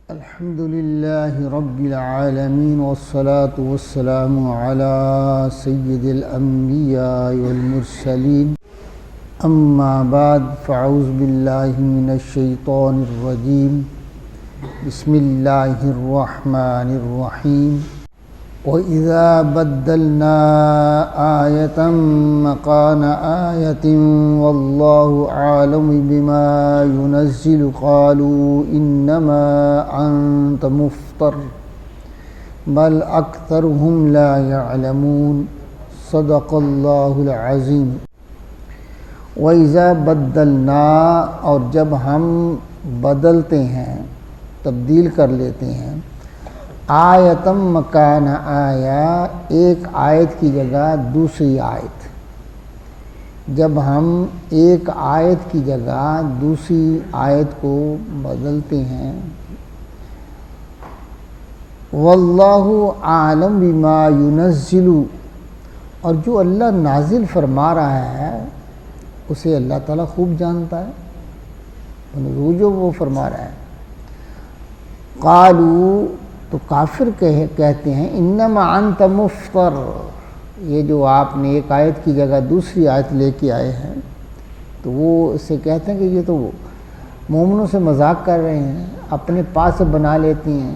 الحمد لله رب العالمين والصلاة والسلام على سيد الأنبياء والمرسلين أما بعد فأعوذ بالله من الشيطان الرجيم بسم الله الرحمن الرحيم وإذا بدلنا آية مكان آية والله أعلم بما ينزل قالوا إنما أنت مفتر بل أكثرهم لا يعلمون صدق الله العظيم وإذا بدلنا اور جب ہم بدلتے ہیں تبدیل کر لیتے ہیں آیتم مکان آیا ایک آیت کی جگہ دوسری آیت جب ہم ایک آیت کی جگہ دوسری آیت کو بدلتے ہیں واللہ عالم بما ينزل اور جو اللہ نازل فرما رہا ہے اسے اللہ تعالیٰ خوب جانتا ہے جو وہ فرما رہا ہے قالوا تو کافر کہتے ہیں انما انت مفتر یہ جو آپ نے ایک آیت کی جگہ دوسری آیت لے کے آئے ہیں تو وہ اسے کہتے ہیں کہ یہ تو مومنوں سے مذاق کر رہے ہیں اپنے پاس سے بنا لیتی ہیں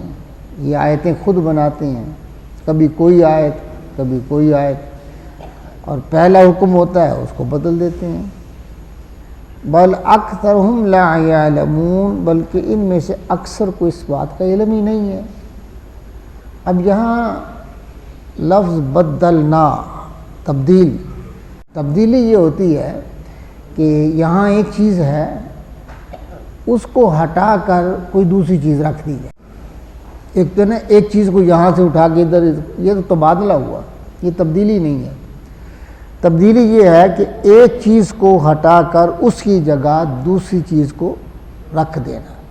یہ آیتیں خود بناتے ہیں کبھی کوئی آیت کبھی کوئی آیت اور پہلا حکم ہوتا ہے اس کو بدل دیتے ہیں بل اکثرهم لا يعلمون بلکہ ان میں سے اکثر کو اس بات کا علم ہی نہیں ہے اب یہاں لفظ بدلنا تبدیلی یہ ہوتی ہے کہ یہاں ایک چیز ہے اس کو ہٹا کر کوئی دوسری چیز رکھ دی جائے ایک تو نا ایک چیز کو یہاں سے اٹھا کے ادھر یہ تو تبادلہ ہوا یہ تبدیلی نہیں ہے تبدیلی یہ ہے کہ ایک چیز کو ہٹا کر اس کی جگہ دوسری چیز کو رکھ دینا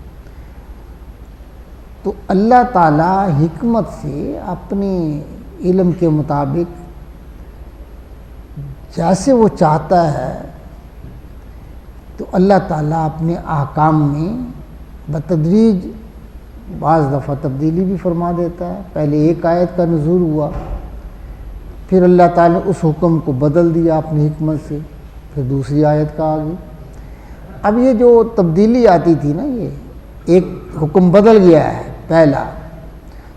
تو اللہ تعالیٰ حکمت سے اپنے علم کے مطابق جیسے وہ چاہتا ہے تو اللہ تعالیٰ اپنے احکام میں بتدریج بعض دفعہ تبدیلی بھی فرما دیتا ہے پہلے ایک آیت کا نزول ہوا پھر اللہ تعالیٰ نے اس حکم کو بدل دیا اپنی حکمت سے پھر دوسری آیت کا آ گئی اب یہ جو تبدیلی آتی تھی نا یہ ایک حکم بدل گیا ہے پہلا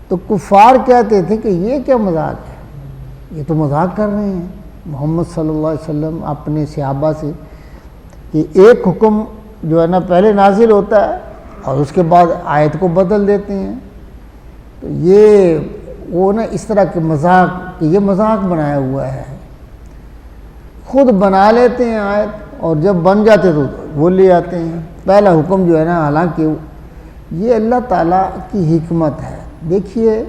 تو کفار کہتے تھے کہ یہ کیا مذاق ہے یہ تو مذاق کر رہے ہیں محمد صلی اللہ علیہ وسلم اپنے صحابہ سے کہ ایک حکم جو ہے نا پہلے نازل ہوتا ہے اور اس کے بعد آیت کو بدل دیتے ہیں تو یہ وہ نا اس طرح کے مذاق کہ یہ مذاق بنایا ہوا ہے خود بنا لیتے ہیں آیت اور جب بن جاتے تو وہ لے آتے ہیں پہلا حکم جو ہے نا حالانکہ یہ اللہ تعالیٰ کی حکمت ہے دیکھیے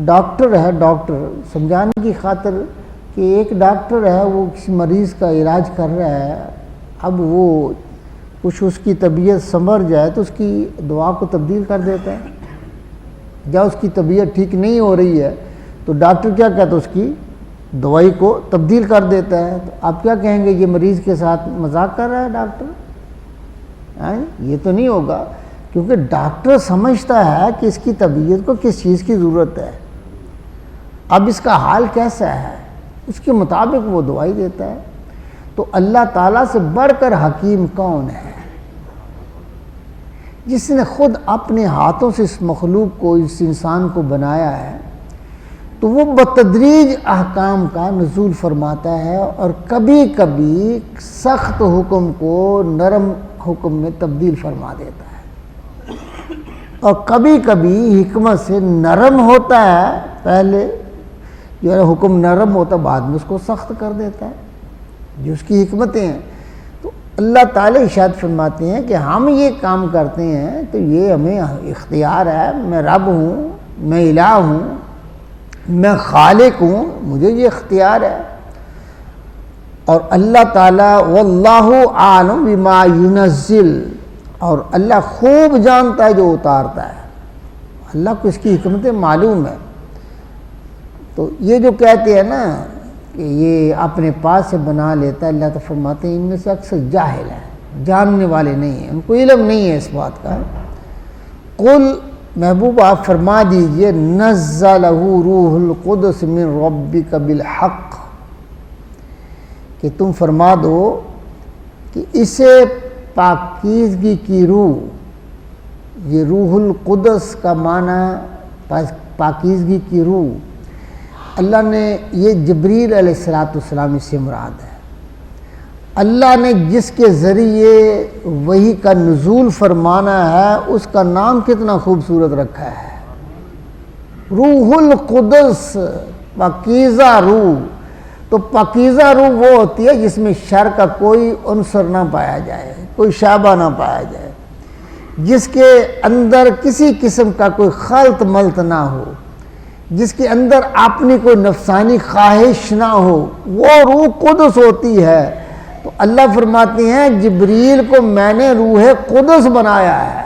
ڈاکٹر ہے ڈاکٹر سمجھانے کی خاطر کہ ایک ڈاکٹر ہے وہ کسی مریض کا علاج کر رہا ہے اب وہ کچھ اس کی طبیعت سنور جائے تو اس کی دعا کو تبدیل کر دیتا ہے جب اس کی طبیعت ٹھیک نہیں ہو رہی ہے تو ڈاکٹر کیا کہتا ہے اس کی دوائی کو تبدیل کر دیتا ہے تو آپ کیا کہیں گے یہ مریض کے ساتھ مذاق کر رہا ہے ڈاکٹر یہ تو نہیں ہوگا کیونکہ ڈاکٹر سمجھتا ہے کہ اس کی طبیعت کو کس چیز کی ضرورت ہے اب اس کا حال کیسا ہے اس کے مطابق وہ دوائی دیتا ہے تو اللہ تعالیٰ سے بڑھ کر حکیم کون ہے جس نے خود اپنے ہاتھوں سے اس مخلوق کو اس انسان کو بنایا ہے تو وہ بتدریج احکام کا نزول فرماتا ہے اور کبھی کبھی سخت حکم کو نرم حکم میں تبدیل فرما دیتا ہے اور کبھی کبھی حکمت سے نرم ہوتا ہے پہلے جو ہے حکم نرم ہوتا ہے بعد میں اس کو سخت کر دیتا ہے جو اس کی حکمتیں ہیں تو اللہ تعالیٰ ارشاد فرماتے ہیں کہ ہم یہ کام کرتے ہیں تو یہ ہمیں اختیار ہے میں رب ہوں میں الہ ہوں میں خالق ہوں مجھے یہ اختیار ہے اور اللہ تعالیٰ واللہ عالم بما ينزل اور اللہ خوب جانتا ہے جو اتارتا ہے اللہ کو اس کی حکمتیں معلوم ہے تو یہ جو کہتے ہیں نا کہ یہ اپنے پاس سے بنا لیتا ہے اللہ تو فرماتے ہیں ان میں سے اکثر جاہل ہے جاننے والے نہیں ہیں ان کو علم نہیں ہے اس بات کا قل محبوب آپ فرما دیجئے نزلہ روح القدس من ربک بالحق، کہ تم فرما دو کہ اسے پاکیزگی کی روح، یہ روح القدس کا معنی پاکیزگی کی روح، اللہ نے یہ جبریل علیہ السلام سے مراد ہے۔ اللہ نے جس کے ذریعے وحی کا نزول فرمانا ہے اس کا نام کتنا خوبصورت رکھا ہے، روح القدس، پاکیزہ روح۔ تو پاکیزہ روح وہ ہوتی ہے جس میں شر کا کوئی عنصر نہ پایا جائے، کوئی شائبہ نہ پایا جائے، جس کے اندر کسی قسم کا کوئی خلط ملط نہ ہو، جس کے اندر اپنی کوئی نفسانی خواہش نہ ہو، وہ روح قدس ہوتی ہے۔ تو اللہ فرماتے ہیں جبریل کو میں نے روح قدس بنایا ہے،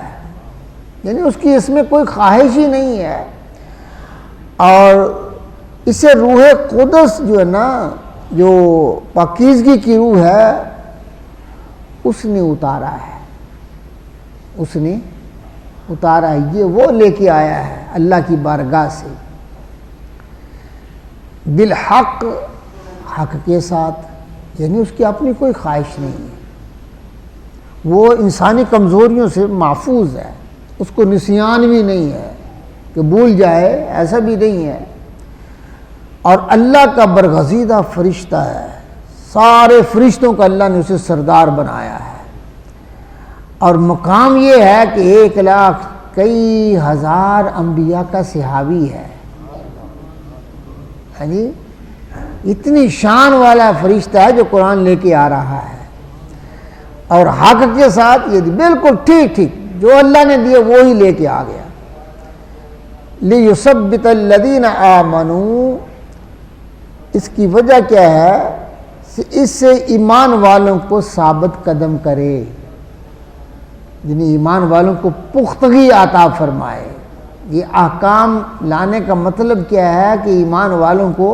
یعنی اس کی اس میں کوئی خواہش ہی نہیں ہے، اور اسے روح قدس جو ہے نا، جو پاکیزگی کی روح ہے، اس نے اتارا ہے، اس نے اتارا ہے، یہ وہ لے کے آیا ہے اللہ کی بارگاہ سے، بالحق، حق کے ساتھ، یعنی اس کی اپنی کوئی خواہش نہیں ہے، وہ انسانی کمزوریوں سے محفوظ ہے، اس کو نسیان بھی نہیں ہے کہ بھول جائے، ایسا بھی نہیں ہے، اور اللہ کا برگزیدہ فرشتہ ہے، سارے فرشتوں کا اللہ نے اسے سردار بنایا ہے، اور مقام یہ ہے کہ 1,00,000 کئی ہزار انبیاء کا صحابی ہے، یعنی اتنی شان والا فرشتہ ہے جو قرآن لے کے آ رہا ہے، اور حق کے ساتھ، یہ بالکل ٹھیک جو اللہ نے دیے وہی لے کے آ گیا۔ لِيُثَبِّتَ الَّذِينَ آمَنُوا، اس کی وجہ کیا ہے؟ اس سے ایمان والوں کو ثابت قدم کرے، یعنی ایمان والوں کو پختگی عطا فرمائے۔ یہ احکام لانے کا مطلب کیا ہے کہ ایمان والوں کو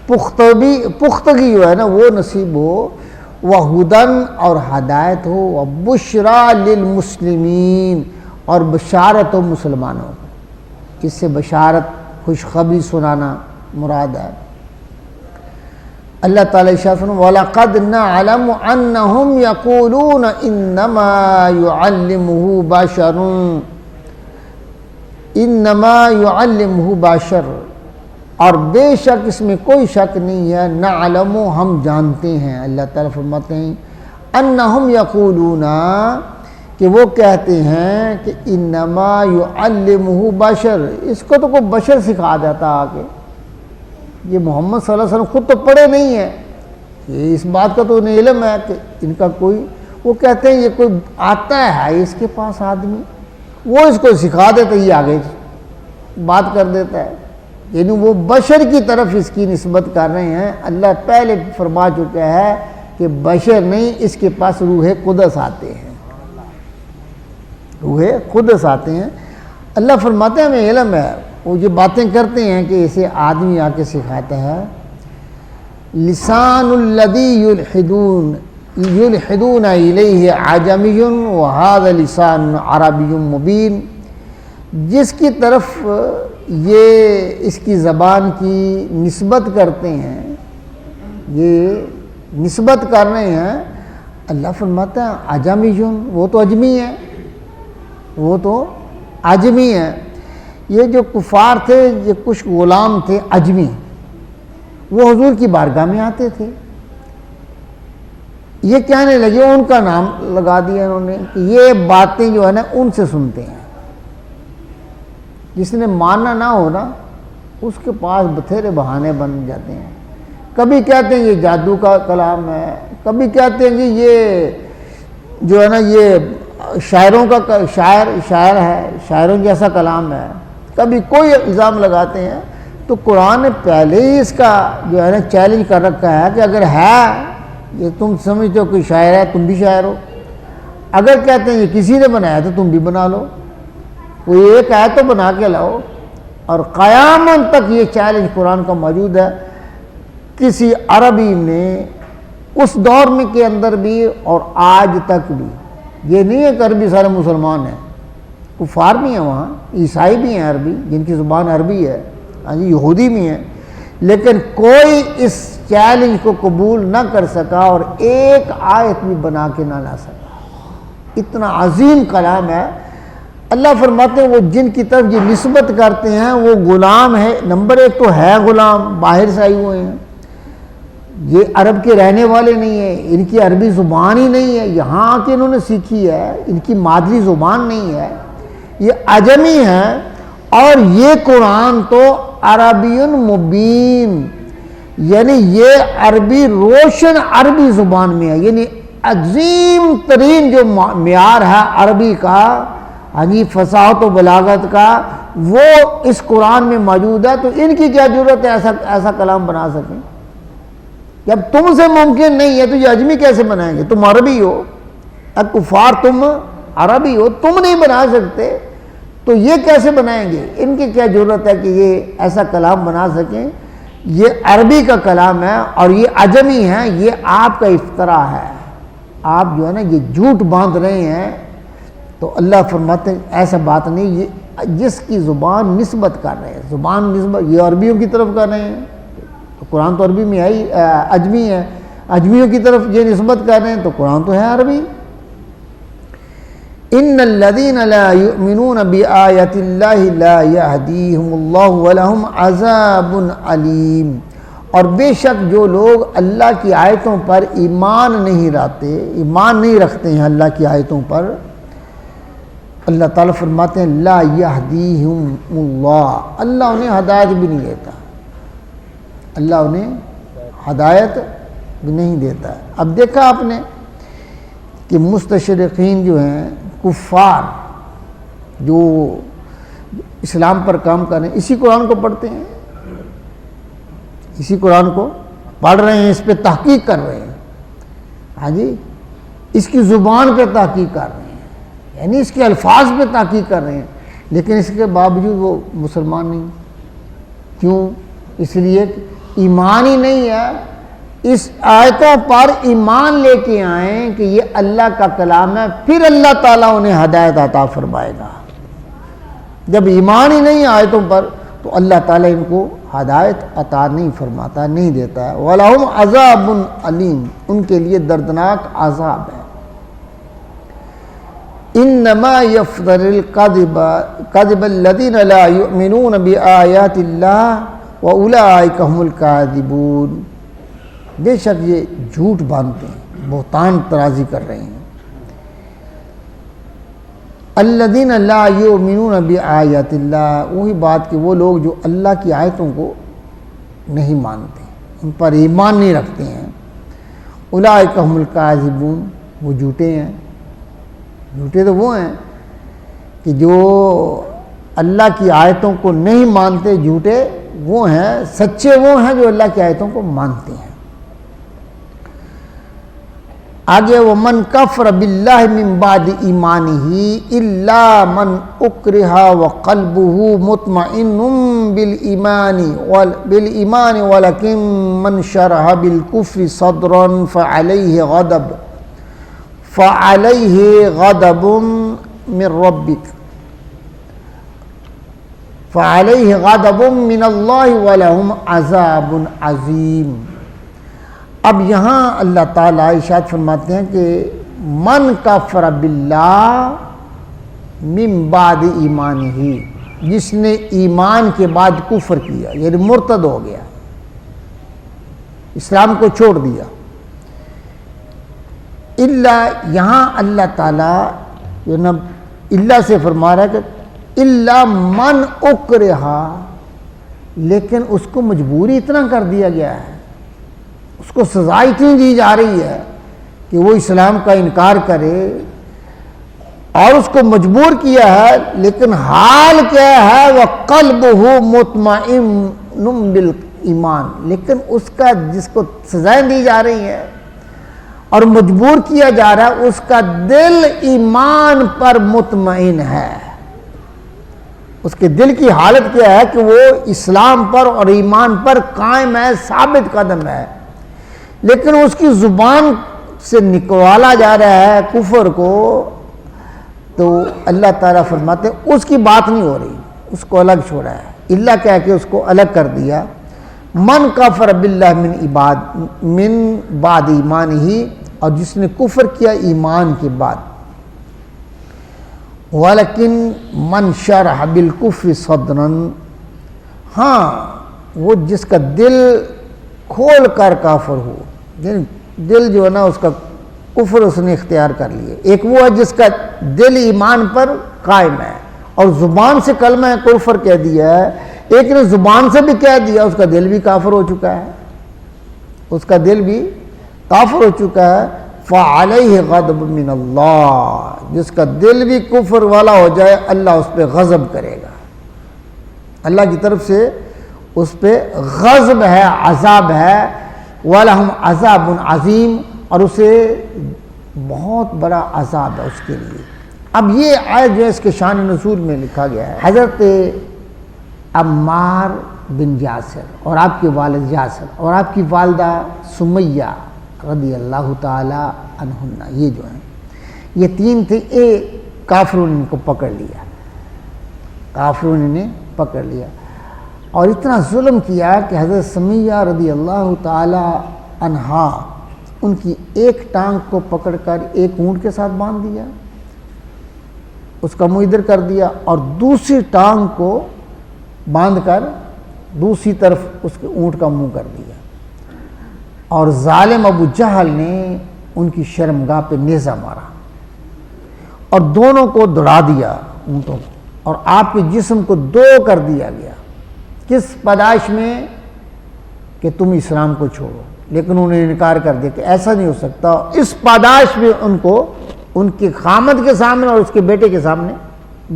پختگی جو ہے نا وہ نصیب ہو، وَہُدًى، اور ہدایت ہو، وَبُشْرَى لِلْمُسْلِمِينَ، اور بشارت ہو مسلمانوں کو، اس سے بشارت خوشخبری سنانا مراد ہے۔ اللہ تعالیٰ ارشاد فرماتا ہے وَلَقَدْ نَعْلَمُ أَنَّهُمْ يَقُولُونَ إِنَّمَا يُعَلِّمُهُ بَشَرٌ، اور بے شک اس میں کوئی شک نہیں ہے، نعلم، ہم جانتے ہیں، اللہ تعالیٰ فرماتے ہیں انہم یقولون، کہ وہ کہتے ہیں کہ انما یعلمہ بشر، اس کو تو کوئی بشر سکھا دیتا آگے، یہ محمد صلی اللہ علیہ وسلم خود تو پڑھے نہیں ہیں، یہ اس بات کا تو انہیں علم ہے کہ ان کا کوئی، وہ کہتے ہیں یہ کوئی آتا ہے اس کے پاس آدمی، وہ اس کو سکھا دیتا، یہ آگے بات کر دیتا ہے، یعنی وہ بشر کی طرف اس کی نسبت کر رہے ہیں۔ اللہ پہلے فرما چکا ہے کہ بشر نہیں، اس کے پاس روح قدس آتے ہیں، روح قدس آتے ہیں۔ اللہ فرماتے ہیں ہمیں علم ہے، وہ جو باتیں کرتے ہیں کہ اسے آدمی آ کے سکھاتا ہے۔ لسان الذی یلحدون الیہ عجمی وہذا لسان عربی مبین، جس کی طرف یہ اس کی زبان کی نسبت کرتے ہیں، یہ نسبت کر رہے ہیں، اللہ فرماتا ہے عجمی، وہ تو اجمی ہے، وہ تو عجمی ہے۔ یہ جو کفار تھے، یہ کچھ غلام تھے عجمی، وہ حضور کی بارگاہ میں آتے تھے، یہ کہنے لگے، ان کا نام لگا دیا انہوں نے کہ یہ باتیں جو ہے نا ان سے سنتے ہیں، جس نے ماننا نہ ہو نا اس کے پاس بتھیرے بہانے بن جاتے ہیں، کبھی کہتے ہیں یہ جادو کا کلام ہے، کبھی کہتے ہیں کہ یہ جو ہے نا یہ شاعروں کا شاعر ہے، شاعروں جیسا کلام ہے، کبھی کوئی الزام لگاتے ہیں۔ تو قرآن نے پہلے ہی اس کا جو ہے نا چیلنج کر رکھا ہے کہ اگر ہے یہ تم سمجھتے ہو کوئی شاعر ہے، تم بھی شاعر ہو، اگر کہتے ہیں یہ کسی نے بنایا تو تم بھی بنا لو، کوئی ایک آیت تو بنا کے لاؤ۔ اور قیامت تک یہ چیلنج قرآن کا موجود ہے، کسی عربی نے اس دور میں کے اندر بھی اور آج تک بھی، یہ نہیں ہے کہ عربی سارے مسلمان ہیں، کفار بھی ہیں وہاں، عیسائی بھی ہیں عربی جن کی زبان عربی ہے، ہاں جی، یہودی بھی ہیں، لیکن کوئی اس چیلنج کو قبول نہ کر سکا اور ایک آیت بھی بنا کے نہ لا سکا۔ اتنا عظیم کلام ہے۔ اللہ فرماتے ہیں وہ جن کی طرف یہ نسبت کرتے ہیں وہ غلام ہے، نمبر ایک تو ہے غلام، باہر سے آئے ہوئے ہیں، یہ عرب کے رہنے والے نہیں ہیں، ان کی عربی زبان ہی نہیں ہے، یہاں آ کے انہوں نے سیکھی ہے، ان کی مادری زبان نہیں ہے، یہ عجمی ہے، اور یہ قرآن تو عربی مبین، یعنی یہ عربی روشن عربی زبان میں ہے، یعنی عظیم ترین جو معیار ہے عربی کا، ہاں جی، فصاحت و بلاغت کا، وہ اس قرآن میں موجود ہے۔ تو ان کی کیا ضرورت ہے ایسا کلام بنا سکیں؟ جب تم سے ممکن نہیں ہے تو یہ عجمی کیسے بنائیں گے؟ تم عربی ہو، اب کفار تم عربی ہو، تم نہیں بنا سکتے تو یہ کیسے بنائیں گے؟ ان کی کیا ضرورت ہے کہ یہ ایسا کلام بنا سکیں؟ یہ عربی کا کلام ہے اور یہ عجمی ہے، یہ آپ کا افتراء ہے، آپ جو ہے نا یہ جھوٹ باندھ رہے ہیں۔ تو اللہ فرماتے ہیں ایسا بات نہیں، یہ جس کی زبان نسبت کر رہے ہیں، زبان نسبت یہ عربیوں کی طرف کر رہے ہیں، تو قرآن تو عربی میں آئی، عجمی ہے، عجمیوں کی طرف یہ نسبت کر رہے ہیں تو قرآن تو ہے عربی۔ ان الذين لا يؤمنون بآيات الله لا يهديهم الله ولهم عذاب علیم، اور بے شک جو لوگ اللہ کی آیتوں پر ایمان نہیں رکھتے ہیں اللہ کی آیتوں پر، اللہ تعالیٰ فرماتے ہیں لا یہدیہم اللہ، اللہ انہیں ہدایت بھی نہیں دیتا، اللہ انہیں ہدایت بھی نہیں دیتا۔ اب دیکھا آپ نے کہ مستشرقین جو ہیں، کفار جو اسلام پر کام کر رہے ہیں، اسی قرآن کو پڑھتے ہیں، اسی قرآن کو پڑھ رہے ہیں، اس پہ تحقیق کر رہے ہیں، ہاں جی، اس کی زبان پہ تحقیق کر رہے ہیں، یعنی اس کے الفاظ پہ تحقیق کر رہے ہیں، لیکن اس کے باوجود وہ مسلمان نہیں۔ کیوں؟ اس لیے کہ ایمان ہی نہیں ہے۔ اس آیتوں پر ایمان لے کے آئیں کہ یہ اللہ کا کلام ہے، پھر اللہ تعالیٰ انہیں ہدایت عطا فرمائے گا۔ جب ایمان ہی نہیں آیتوں پر تو اللہ تعالیٰ ان کو ہدایت عطا نہیں فرماتا، نہیں دیتا ہے۔ وَلَهُمْ عَذَابٌ عَلِيمٌ، ان کے لیے دردناک عذاب ہے۔ انما يفتر الكذب الذين لا يؤمنون بآيات الله واولئك هم الكاذبون، بے شک یہ جھوٹ باندھتے ہیں، بہتان ترازی کر رہے ہیں۔ الذين لا يؤمنون بآيات الله، وہی بات کہ وہ لوگ جو اللہ کی آیتوں کو نہیں مانتے، ان پر ایمان نہیں رکھتے ہیں۔ اولئک هم الکاذبون، وہ جھوٹے ہیں۔ جھوٹے تو وہ ہیں کہ جو اللہ کی آیتوں کو نہیں مانتے، جھوٹے وہ ہیں، سچے وہ ہیں جو اللہ کی آیتوں کو مانتے ہیں۔ آگے وَمَنْ كَفْرَ بِاللَّهِ مِنْ بَعْدِ إِيمَانِهِ إِلَّا مَنْ أُكْرِهَ وَقَلْبُهُ مُطْمَئِنٌ بِالْإِيمَانِ وَلَكِنْ مَنْ شَرَحَ بِالْكُفْرِ صَدْرًا فعليه غضب من ربك فعليه غضب من الله ولهم عذاب عظیم۔ اب یہاں اللہ تعالیٰ ارشاد فرماتے ہیں کہ من کفر باللہ من بعد ایمانہ، جس نے ایمان کے بعد کفر کیا، یعنی مرتد ہو گیا، اسلام کو چھوڑ دیا۔ اللہ، یہاں اللہ تعالیٰ جو نا اللہ سے فرما رہا ہے کہ اللہ من اکرہا، لیکن اس کو مجبوری اتنا کر دیا گیا ہے، اس کو سزا اتنی دی جا رہی ہے کہ وہ اسلام کا انکار کرے، اور اس کو مجبور کیا ہے، لیکن حال کیا ہے وَقَلْبُهُ مُطْمَئِنٌ بِالْإِيمَانِ، لیکن اس کا جس کو سزائیں دی جا رہی ہیں اور مجبور کیا جا رہا ہے، اس کا دل ایمان پر مطمئن ہے، اس کے دل کی حالت کیا ہے کہ وہ اسلام پر اور ایمان پر قائم ہے، ثابت قدم ہے، لیکن اس کی زبان سے نکوالا جا رہا ہے کفر کو، تو اللہ تعالیٰ فرماتے ہیں اس کی بات نہیں ہو رہی، اس کو الگ چھوڑا ہے، اللہ کہہ کے اس کو الگ کر دیا۔ من کفر باللہ من بعد ایمان ہی، اور جس نے کفر کیا ایمان کے بعد، ولیکن من شرح بالکفر صدرا، ہاں وہ جس کا دل کھول کر کافر ہو، دل جو ہے نا اس کا کفر اس نے اختیار کر لیے۔ ایک وہ ہے جس کا دل ایمان پر قائم ہے اور زبان سے کلمہ کفر کہہ دیا ہے، ایک نے زبان سے بھی کہہ دیا، اس کا دل بھی کافر ہو چکا ہے، اس کا دل بھی کافر ہو چکا ہے۔ فعلیہ غضب من اللہ، جس کا دل بھی کفر والا ہو جائے اللہ اس پہ غضب کرے گا، اللہ کی طرف سے اس پہ غضب ہے، عذاب ہے۔ وَلَهُمْ عَذَابٌ عَظِيمٌ، اور اسے بہت بڑا عذاب ہے اس کے لیے۔ اب یہ آیت جو ہے اس کے شان نزول میں لکھا گیا ہے، حضرت عمار بن یاسر اور آپ کے والد یاسر اور آپ کی والدہ سمیہ رضی اللہ تعالی عنہن، یہ جو ہیں یہ تین تھے، کافروں نے ان کو پکڑ لیا، کافروں نے پکڑ لیا اور اتنا ظلم کیا کہ حضرت سمیہ رضی اللہ تعالی عنہا ان کی ایک ٹانگ کو پکڑ کر ایک اونٹ کے ساتھ باندھ دیا، اس کا منہ ادھر کر دیا، اور دوسری ٹانگ کو باندھ کر دوسری طرف اس کے اونٹ کا منہ کر دیا، اور ظالم ابو جہل نے ان کی شرمگاہ پہ نیزہ مارا اور دونوں کو دوڑا دیا اونٹوں کو، اور آپ کے جسم کو دو کر دیا گیا۔ کس پاداش میں؟ کہ تم اسلام کو چھوڑو، لیکن انہوں نے انکار کر دیا کہ ایسا نہیں ہو سکتا۔ اس پاداش میں ان کو ان کے خامد کے سامنے اور اس کے بیٹے کے سامنے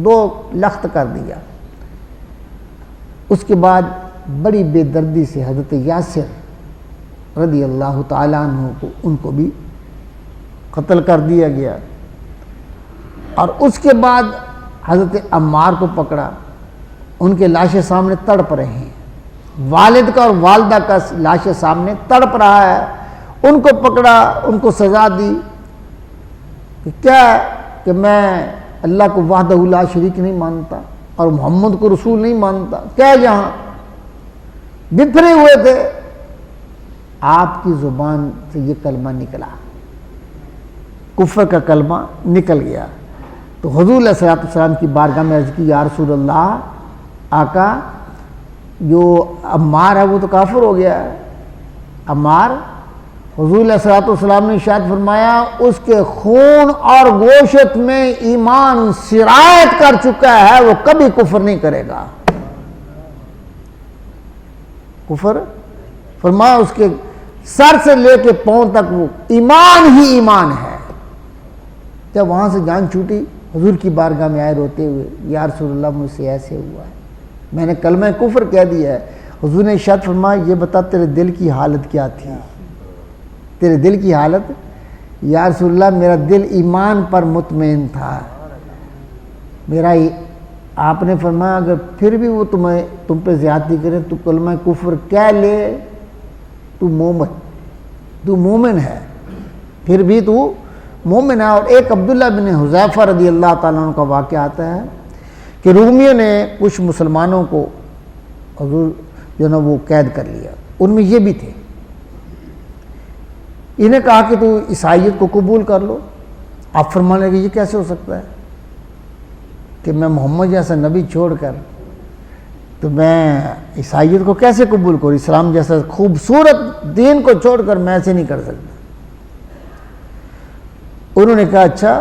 دو لخت کر دیا۔ اس کے بعد بڑی بے دردی سے حضرت یاسر رضی اللہ تعالیٰ عنہ کو ان کو بھی قتل کر دیا گیا، اور اس کے بعد حضرت عمار کو پکڑا، ان کے لاشیں سامنے تڑپ رہے ہیں، والد کا اور والدہ کا لاشیں سامنے تڑپ رہا ہے، ان کو پکڑا، ان کو سزا دی کہ کیا کہ میں اللہ کو وحدہ لا شریک نہیں مانتا اور محمد کو رسول نہیں مانتا، کیا یہاں بپھرے ہوئے تھے، آپ کی زبان سے یہ کلمہ نکلا، کفر کا کلمہ نکل گیا۔ تو حضور علیہ الصلوۃ والسلام کی بارگاہ میں عرض کی، یا رسول اللہ، آقا جو عمار ہے وہ تو کافر ہو گیا ہے، عمار، حضور علیہ الصلوۃ والسلام نے ارشاد فرمایا اس کے خون اور گوشت میں ایمان سرایت کر چکا ہے، وہ کبھی کفر نہیں کرے گا۔ کفر فرمایا اس کے سر سے لے کے پاؤں تک وہ ایمان ہی ایمان ہے۔ جب وہاں سے جان چھوٹی، حضور کی بارگاہ میں آئے روتے ہوئے، یا رسول اللہ مجھ سے ایسے ہوا ہے، میں نے کلمہ کفر کہہ دیا ہے۔ حضور نے ارشاد فرمایا یہ بتا تیرے دل کی حالت کیا تھی، تیرے دل کی حالت؟ یا رسول اللہ میرا دل ایمان پر مطمئن تھا، میرا آپ نے فرمایا اگر پھر بھی وہ تم پہ زیادتی کرے تو کلمہ کفر کہہ لے، تو مومن ہے، پھر بھی تو مومن ہے۔ اور ایک عبداللہ بن حذیفہ رضی اللہ تعالیٰ عنہ کا واقعہ آتا ہے کہ رومیوں نے کچھ مسلمانوں کو حضور جو نا وہ قید کر لیا، ان میں یہ بھی تھے، انہیں کہا کہ تو عیسائیت کو قبول کر لو۔ آپ فرمانے لگے یہ کیسے ہو سکتا ہے کہ میں محمد جیسا نبی چھوڑ کر تو میں عیسائیت کو کیسے قبول کروں، اسلام جیسا خوبصورت دین کو چھوڑ کر میں ایسے نہیں کر سکتا۔ انہوں نے کہا اچھا،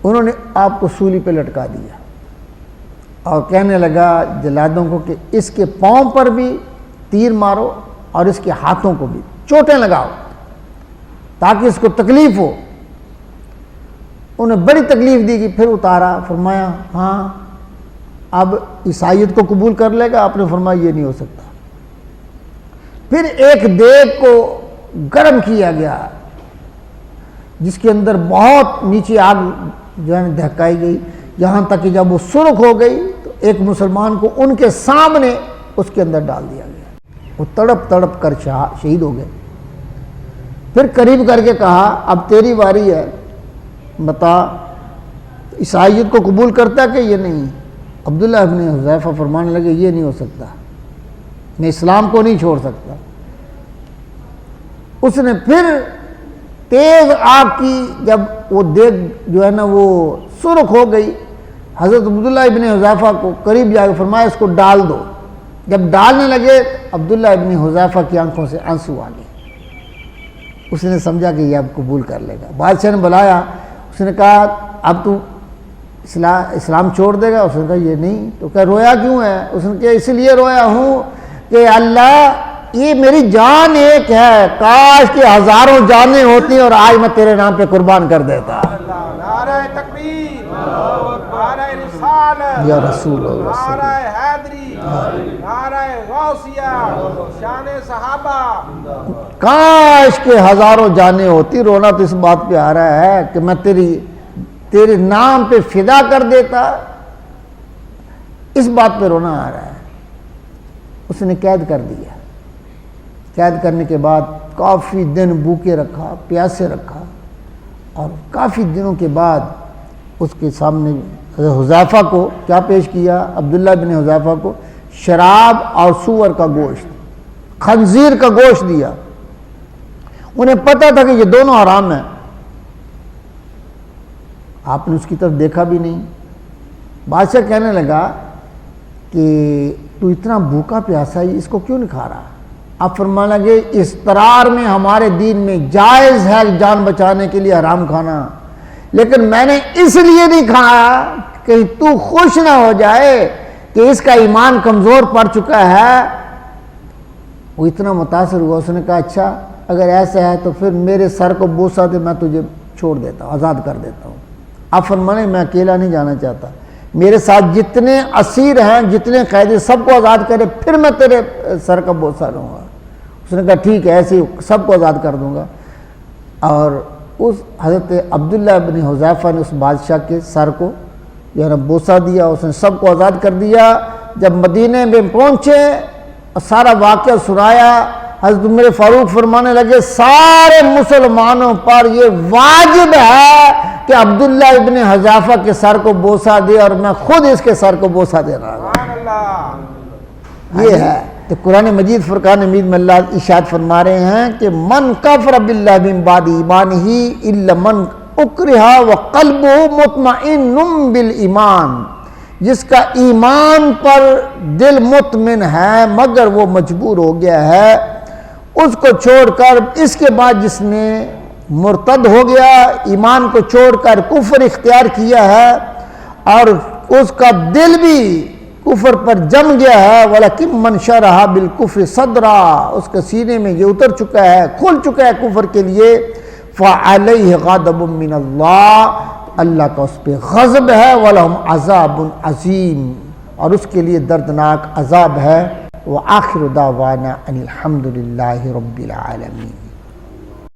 انہوں نے آپ کو سولی پہ لٹکا دیا اور کہنے لگا جلادوں کو کہ اس کے پاؤں پر بھی تیر مارو اور اس کے ہاتھوں کو بھی چوٹیں لگاؤ تاکہ اس کو تکلیف ہو۔ انہیں بڑی تکلیف دی کہ پھر اتارا، فرمایا ہاں اب عیسائیت کو قبول کر لے گا؟ آپ نے فرمایا یہ نہیں ہو سکتا۔ پھر ایک دیگ کو گرم کیا گیا جس کے اندر بہت نیچے آگ جو ہے دہکائی گئی، یہاں تک کہ جب وہ سرخ ہو گئی تو ایک مسلمان کو ان کے سامنے اس کے اندر ڈال دیا گیا، وہ تڑپ تڑپ کر شہید ہو گئے۔ پھر قریب کر کے کہا اب تیری باری ہے، بتا عیسائیت کو قبول کرتا ہے کہ یہ نہیں؟ عبداللہ ابن حذیفہ فرمانے لگے یہ نہیں ہو سکتا، میں اسلام کو نہیں چھوڑ سکتا۔ اس نے پھر تیز آگ کی، جب وہ دیگ جو ہے نا وہ سرخ ہو گئی، حضرت عبداللہ ابن حذیفہ کو قریب جا کے فرمایا اس کو ڈال دو۔ جب ڈالنے لگے عبداللہ ابن حذیفہ کی آنکھوں سے آنسو آ گئے۔ اس نے سمجھا کہ یہ اب قبول کر لے گا۔ بادشاہ نے بلایا، اس نے کہا اب تو اسلام چھوڑ دے گا؟ اس نے کہا یہ نہیں۔ تو کہا رویا کیوں ہے؟ اس نے کہا اس لیے رویا ہوں کہ اللہ یہ میری جان ایک ہے، کاش کہ ہزاروں جانیں ہوتی اور آج میں تیرے نام پہ قربان کر دیتا۔ نعرہ تکبیر، نعرہ رسالت، یا رسول اللہ، نعرہ حیدری، نعرہ غوثیہ، شان صحابہ۔ کاش کہ ہزاروں جانیں ہوتی۔ رونا تو اس بات پہ آ رہا ہے کہ میں تیرے نام پہ فدا کر دیتا، اس بات پہ رونا آ رہا ہے۔ اس نے قید کر دیا۔ قید کرنے کے بعد کافی دن بھوکے رکھا، پیاسے رکھا، اور کافی دنوں کے بعد اس کے سامنے حذیفہ کو کیا پیش کیا؟ عبداللہ بن حذیفہ کو شراب اور سور کا گوشت، خنزیر کا گوشت دیا۔ انہیں پتہ تھا کہ یہ دونوں حرام ہیں، آپ نے اس کی طرف دیکھا بھی نہیں۔ بادشاہ کہنے لگا کہ تو اتنا بھوکا پیاسا ہی اس کو کیوں نہیں کھا رہا؟ آپ فرمانے لگے استرار میں ہمارے دین میں جائز ہے جان بچانے کے لیے حرام کھانا، لیکن میں نے اس لیے نہیں کھایا کہ تو خوش نہ ہو جائے کہ اس کا ایمان کمزور پڑ چکا ہے۔ وہ اتنا متاثر ہوا، اس نے کہا اچھا اگر ایسا ہے تو پھر میرے سر کو بوسہ دے، میں تجھے چھوڑ دیتا ہوں، آزاد کر دیتا ہوں۔ آپ فرمانے میں اکیلا نہیں جانا چاہتا، میرے ساتھ جتنے اسیر ہیں، جتنے قیدی، سب کو آزاد کرے، پھر میں تیرے سر کا بوسہ لوں گا۔ اس نے کہا ٹھیک ہے، ایسے ہی سب کو آزاد کر دوں گا۔ اور اس حضرت عبداللہ بن حذیفہ نے اس بادشاہ کے سر کو جو ہے نا بوسہ دیا، اس نے سب کو آزاد کر دیا۔ جب مدینے میں پہنچے اور سارا واقعہ سنایا، حضرت عمر فاروق فرمانے لگے سارے مسلمانوں پر یہ واجب ہے کہ عبداللہ ابن حذیفہ کے سر کو بوسہ دے، اور میں خود اس کے سر کو بوسہ دے رہا ہوں۔ سبحان اللہ۔ یہ ہے تو قرآن مجید فرقان حمید میں اللہ ارشاد فرما رہے ہیں کہ من کفر باللہ من بعد ایمانہ الا من اکرہ وقلبہ مطمئن بالایمان، جس کا ایمان پر دل مطمئن ہے مگر وہ مجبور ہو گیا ہے، اس کو چھوڑ کر، اس کے بعد جس نے مرتد ہو گیا، ایمان کو چھوڑ کر کفر اختیار کیا ہے اور اس کا دل بھی کفر پر جم گیا ہے، وَلَكِن مَنْ شَرَحَ بِالْكُفْرِ صَدْرًا، اس کے سینے میں یہ اتر چکا ہے، کھل چکا ہے کفر کے لیے، فَعَلَيْهِ غَضَبٌ مِّنَ اللَّهِ، اللہ کا اس پہ غضب ہے، وَلَهُمْ عَذَابٌ عَظِيمٌ، اور اس کے لیے دردناک عذاب ہے۔ وَآخِرُ دَعْوَانَا أَنِ الْحَمْدُ لِلَّهِ رَبِّ الْعَالَمِينَ۔